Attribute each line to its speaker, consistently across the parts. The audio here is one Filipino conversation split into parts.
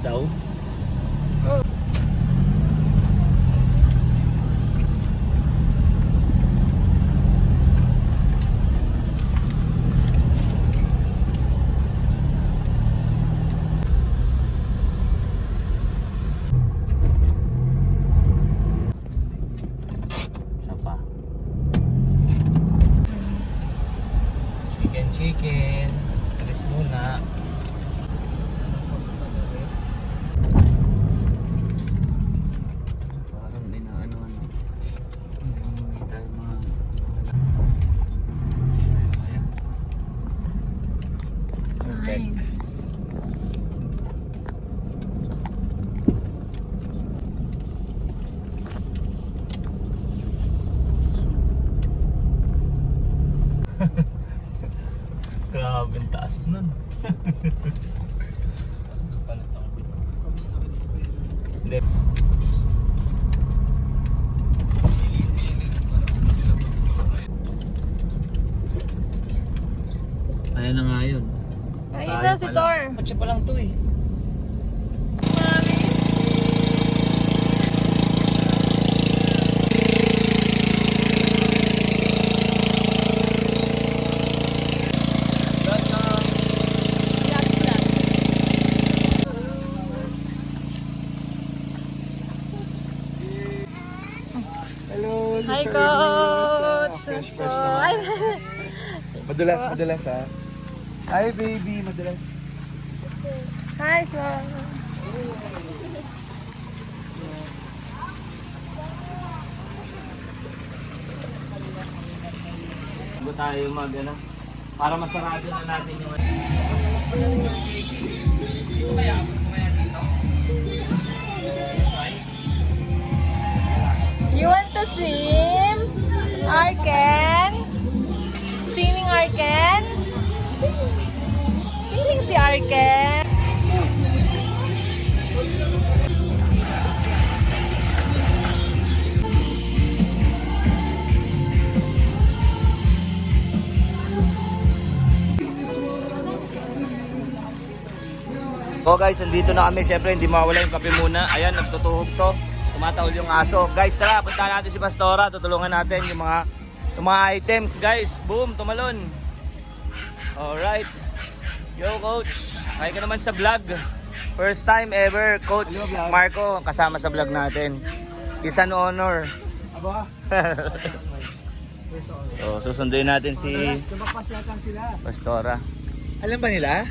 Speaker 1: daw. Isa pa. Chicken. Alis muna. Parang inaano-ano. Hindi tayo mga...
Speaker 2: Nice.
Speaker 1: Grabe ang taas nun. Taas nun pala sa ako. Hindi. Ayan na nga yun.
Speaker 2: Ayun na si Thor.
Speaker 1: Kotse pa lang to eh.
Speaker 2: Mami.
Speaker 3: Hello,
Speaker 2: Hi,
Speaker 3: Sister
Speaker 2: Coach.
Speaker 3: Fresh
Speaker 2: Ay,
Speaker 3: naman. Madulas ha. Hi, baby, madulas.
Speaker 2: Hi, Sean.
Speaker 1: Bago tayo mag ano, para masarado na natin yung kaya dito.
Speaker 2: You want to swim? Arken? Swimming, Arken? Swimming si Arken.
Speaker 1: So guys, andito na kami. Siyempre hindi mawala yung kape muna. Ayan, nagtutuhog to. Tumatawal yung aso. Guys, tara, punta natin si Pastora. Tutulungan natin yung mga items, guys. Boom, tumalon. Alright. Yo, Coach. Hi ka naman sa vlog. First time ever, Coach Marco, kasama sa vlog natin. It's an honor.
Speaker 3: Aba,
Speaker 1: So, susunduin natin si
Speaker 3: tumakpas lahat sila.
Speaker 1: Pastora.
Speaker 3: Alam ba nila?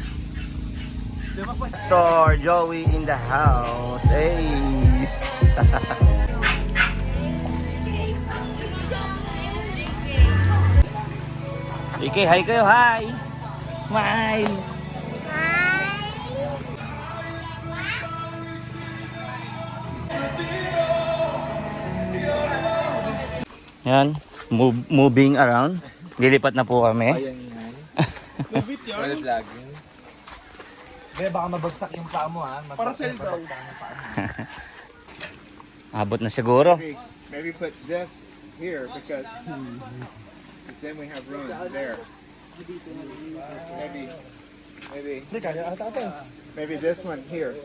Speaker 3: Tumakpas.
Speaker 1: Pastor Joey in the house. Hey. Okay, hi kayo, hi. Smile. Yan, moving around. Lilipat na po kami.
Speaker 3: Ayan yan. Well, vlogging. Be, baka mabagsak yung paa mo ha. Para sa daw.
Speaker 1: Abot na siguro.
Speaker 4: Maybe put this here because then we have room there. Maybe this one here.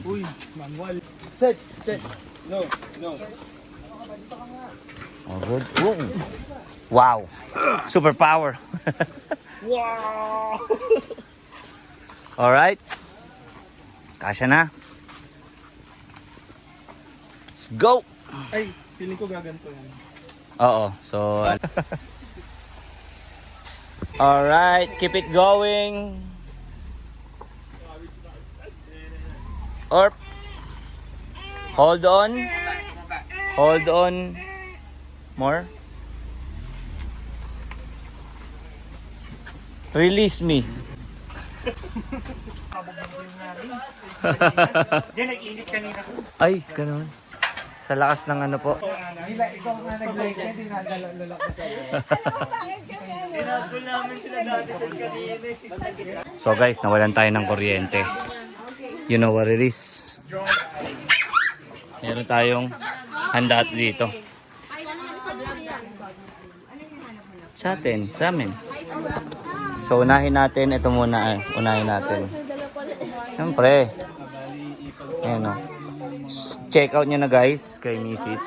Speaker 3: Uy, manual. Sedge.
Speaker 4: No.
Speaker 1: Oh, good. Boom. Wow. Superpower.
Speaker 3: Wow!
Speaker 1: Alright. Kasya na. Let's go.
Speaker 3: Ay, feeling ko gaganto yan.
Speaker 1: Oo. So, alright. Keep it going. Or hold on. Hold on. More. Release me. Ay, ganun. Sa lakas ng ano po.
Speaker 3: Hila, ikaw nga nag-like yan, dinadala ko sa'yo.
Speaker 1: So guys, nawalan tayo ng kuryente. You know what it is. Meron tayong handa dito. Sa atin, sa amin. So unahin natin, ito muna unahin natin. Siyempre. Ayan o. Check out nyo na guys kay Mrs.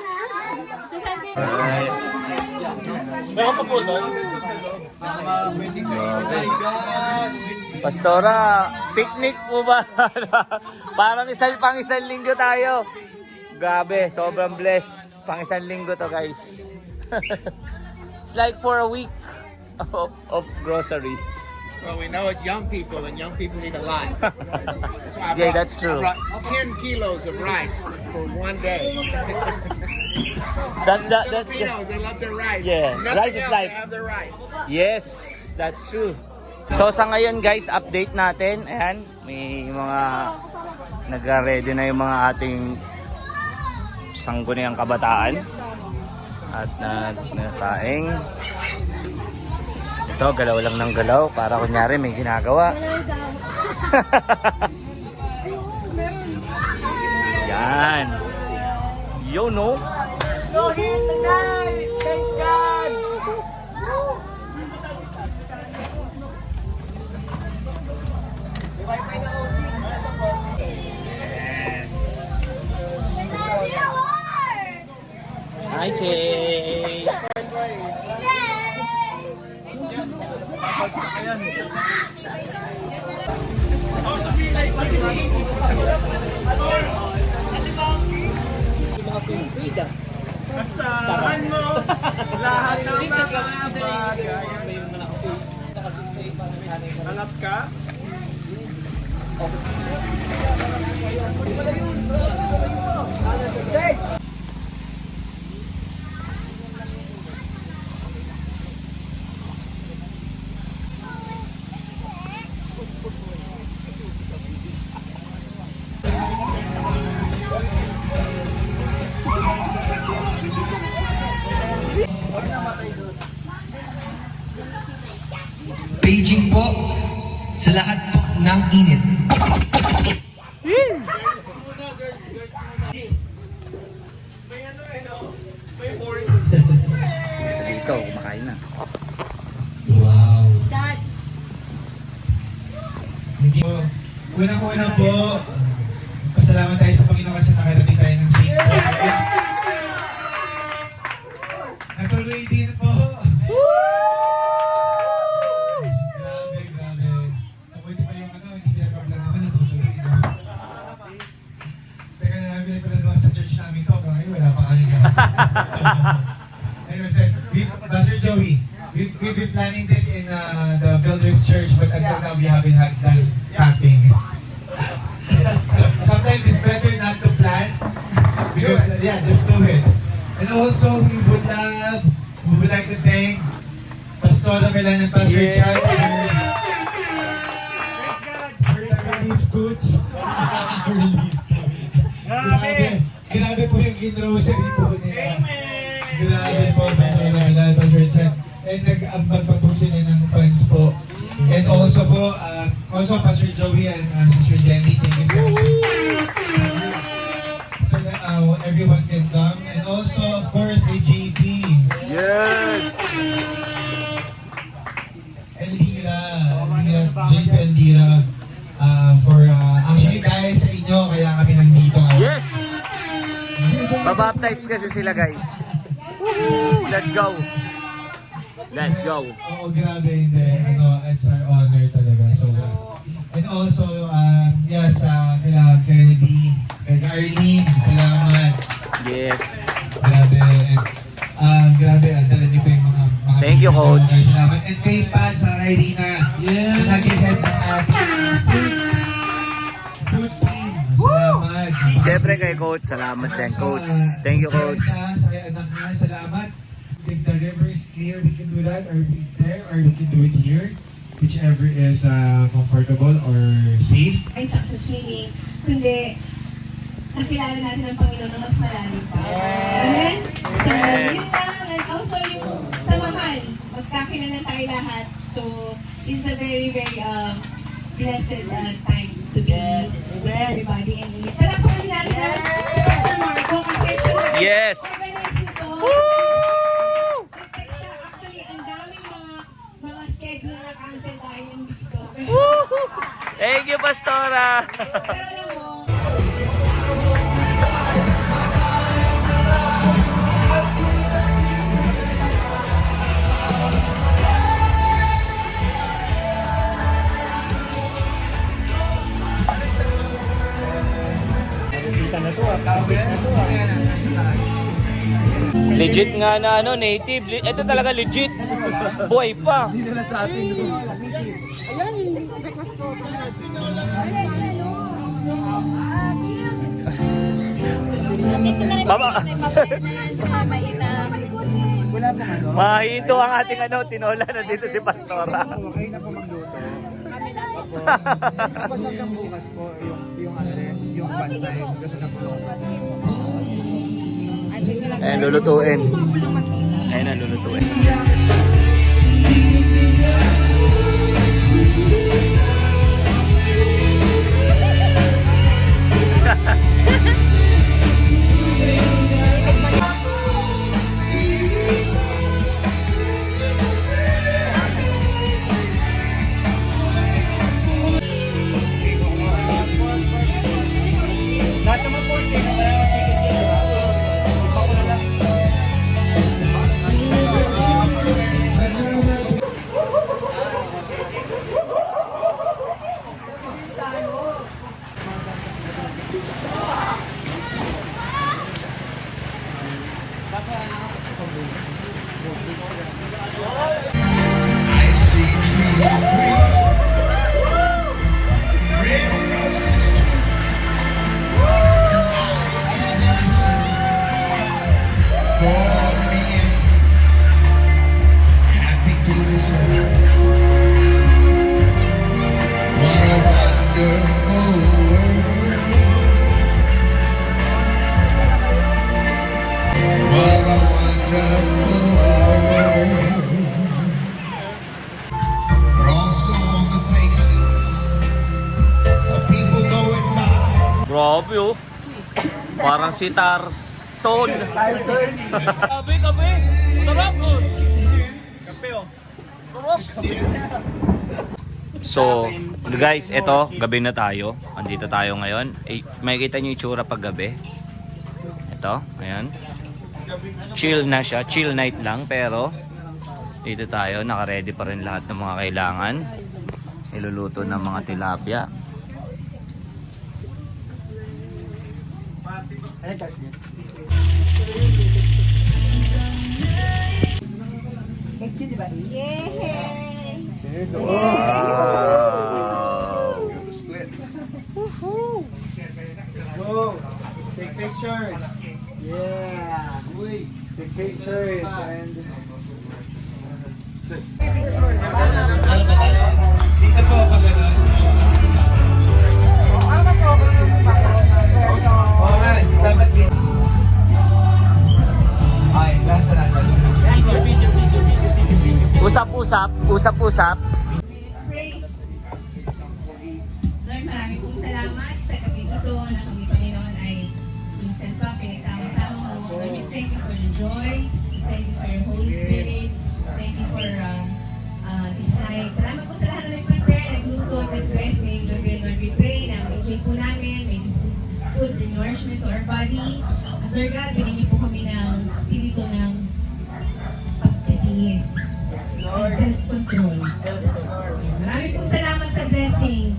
Speaker 3: Meron pa po doon?
Speaker 1: Pastora, picnic po ba? Parang pang isang linggo tayo. Grabe, sobrang blessed. Pang isang linggo to guys. It's like for a week of groceries.
Speaker 4: Well, we know it young people, and young people need a lot. So I
Speaker 1: Yeah,
Speaker 4: brought-
Speaker 1: that's true.
Speaker 4: I brought 10 kilos of rice for one day.
Speaker 1: That's
Speaker 4: Filipinos, they love their rice.
Speaker 1: Yeah,
Speaker 4: Nothing
Speaker 1: rice is
Speaker 4: else,
Speaker 1: life.
Speaker 4: they have their rice.
Speaker 1: Yes, that's true. So sa ngayon guys, update natin. Ayan, may mga nag-ready na yung mga ating sangguniang kabataan. At nasaing. Ito, galaw lang ng galaw. Para kunyari may ginagawa. Yan. Yo, no?
Speaker 3: No hit tonight! Thanks God!
Speaker 1: Hi, Chase!
Speaker 3: Kasamahan mo lahat ng mga bagay. Alat ka?
Speaker 5: Paging po sa lahat po ng init.
Speaker 1: Isa dito, kumakain na.
Speaker 5: Wow.
Speaker 2: Dad.
Speaker 6: Unang-una po, pasalamat tayo sa Panginoon kasi nakarating tayo ng safe. Natuloy din po. Grabe, grabe. Mabuti pa yung hindi pinagpaplan naman, natuloy din. Teka na namin pinagpaplan sa church namin to, ngayon wala pa kami. Anyway, Pastor Joey, we've been planning this in the Builders Church, but until now we haven't had done camping. Sometimes it's better not to plan because just do it. And also we would like to thank Pastora Melan and Pastor Chad for the relief goods. Grabe po yung in-rosary po nila. Grabe po, Pastora Melan, Pastor Chad. And nag-ambag pa po sila ng funds po. And also po, Pastor Joey and Sister Jenny, thank you so much. So that everyone can come. And also, of course, AJP.
Speaker 1: Yes!
Speaker 6: Elvira, JP Elvira, for actually dahil sa inyo, kaya kami nandito.
Speaker 1: Yes! Babaptize kasi sila guys. Woo! Let's go! Let's go!
Speaker 6: Oo, grabe, hindi. It's our honor talaga. So, and also, sa kila Kennedy, kay Arlene, salamat.
Speaker 1: Yes!
Speaker 6: Grabe. Grabe, dala niyo pa yung mga
Speaker 1: Thank you, Coach.
Speaker 6: Salamat. And kay Pat sa Irina, na nag-head ng ating food team. Salamat.
Speaker 1: Siyempre kay Coach, salamat din Coach. Thank you Coach.
Speaker 6: Sa anak niya, salamat. If the river is clear, we can do that, or there, or we can do it here. Whichever is comfortable or safe.
Speaker 7: Ay, sa swimming, kundi nakilala natin ang Panginoon na mas malalim pa. Amen? So, yun lang. And also, yung samahan, magkakilala tayo lahat. So, it's a very, very blessed time to be with everybody. And palakpakan din natin ang Pastor Marco kasi siya
Speaker 1: Yes!
Speaker 7: organize ito. Nag-text siya. Actually, ang daming mga schedule na na-cancel dahil lang dito.
Speaker 1: Thank you Pastor! Tora!
Speaker 7: Pero alam mo,
Speaker 1: Legit nga na ano, native. Ito talaga legit. Buhay pa. Baba. Mahito ang ating ano, tinola na dito si Pastora.
Speaker 3: Okay na po magluto. Tapos hanggang bukas po, yung ano rin, yung bantay. Ganun na po.
Speaker 1: Ayan, lulutuin. Ayan na, lulutuin. Grabe oh. Parang si Tarzan. Kape, kape. Sarap.
Speaker 3: Kape oh.
Speaker 1: So, guys, eto, gabi na tayo. Andito tayo ngayon. Eh, makikita nyo yung itsura pag gabi. Ito, ayan. Chill na siya. Chill night lang. Pero, dito tayo. Naka-ready pa rin lahat ng mga kailangan. Iluluto ng mga tilapia. Wow!
Speaker 3: Go! Take pictures! Yeah! Take pictures and...
Speaker 6: Dito po pag gano'n. Alright, dapat dito. Ay, nasa na.
Speaker 1: Usap-usap. Usap-usap.
Speaker 7: let's pray. Lord, maraming pong salamat sa gabi ito na kami, Panginoon, ay minsan pa pinagsama-sama mo. Lord, we thank you for the joy. Thank you for your Holy Spirit. Thank you for this night. Salamat po sa lahat na nag-prepare, nagluto, nag-bless. May gabi, Lord, we pray na ma-enjoy po namin. May this food and nourishment to our body. At Lord God, binigyan niyo po kami ng spirito ng pagtitiis. Self-control. Maraming pong salamat sa blessing.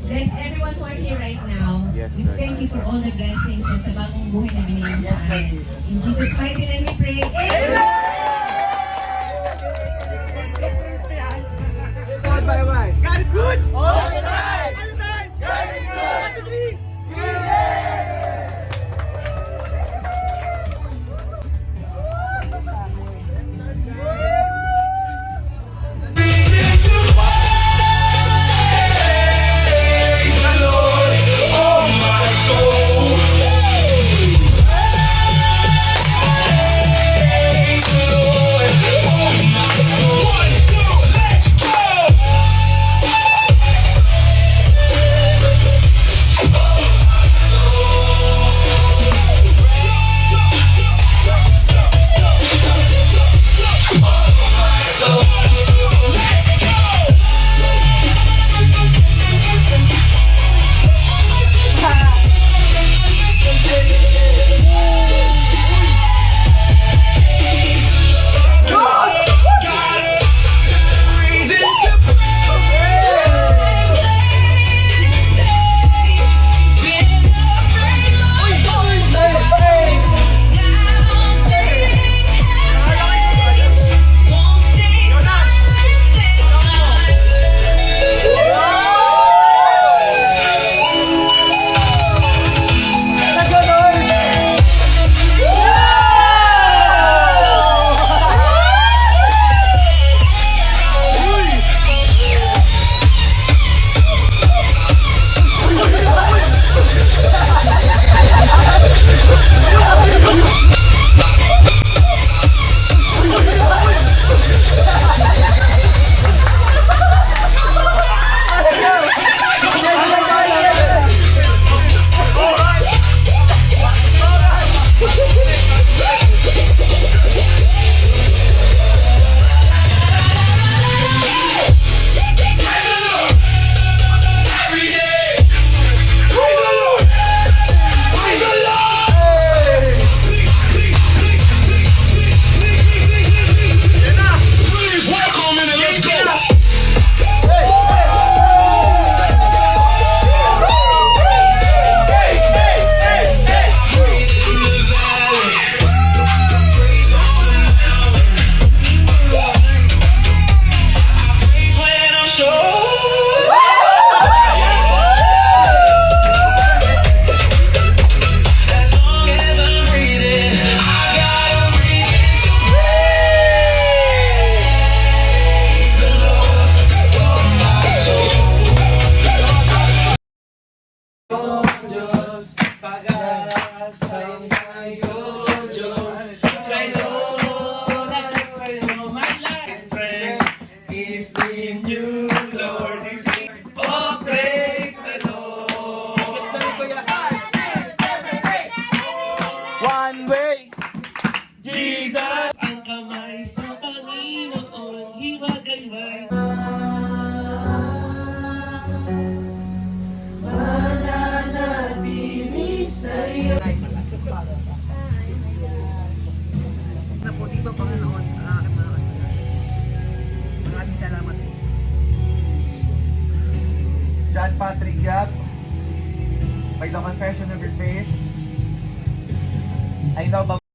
Speaker 7: Bless everyone who are here right now.
Speaker 1: Yes,
Speaker 7: We
Speaker 1: Lord.
Speaker 7: thank you for all the blessings at sa bagong buhay na binigyan mo sa amin. In Jesus' mighty name we pray. Amen!
Speaker 3: One by one. God is good! All the time! All the time! God is good! 1, 2, 3!
Speaker 6: Sa'yo, Diyos. Sa'yo, sa'yo, my life strength is in you, Lord. Oh, praise the Lord.
Speaker 1: One way!
Speaker 6: Jesus, ang kamay sa Panginoon, hiwagayway.
Speaker 8: na po dito, Panginoon, ang aking mga kasalanan. Maraming salamat po.
Speaker 3: John Patrick Yap, by the confession of your faith, I now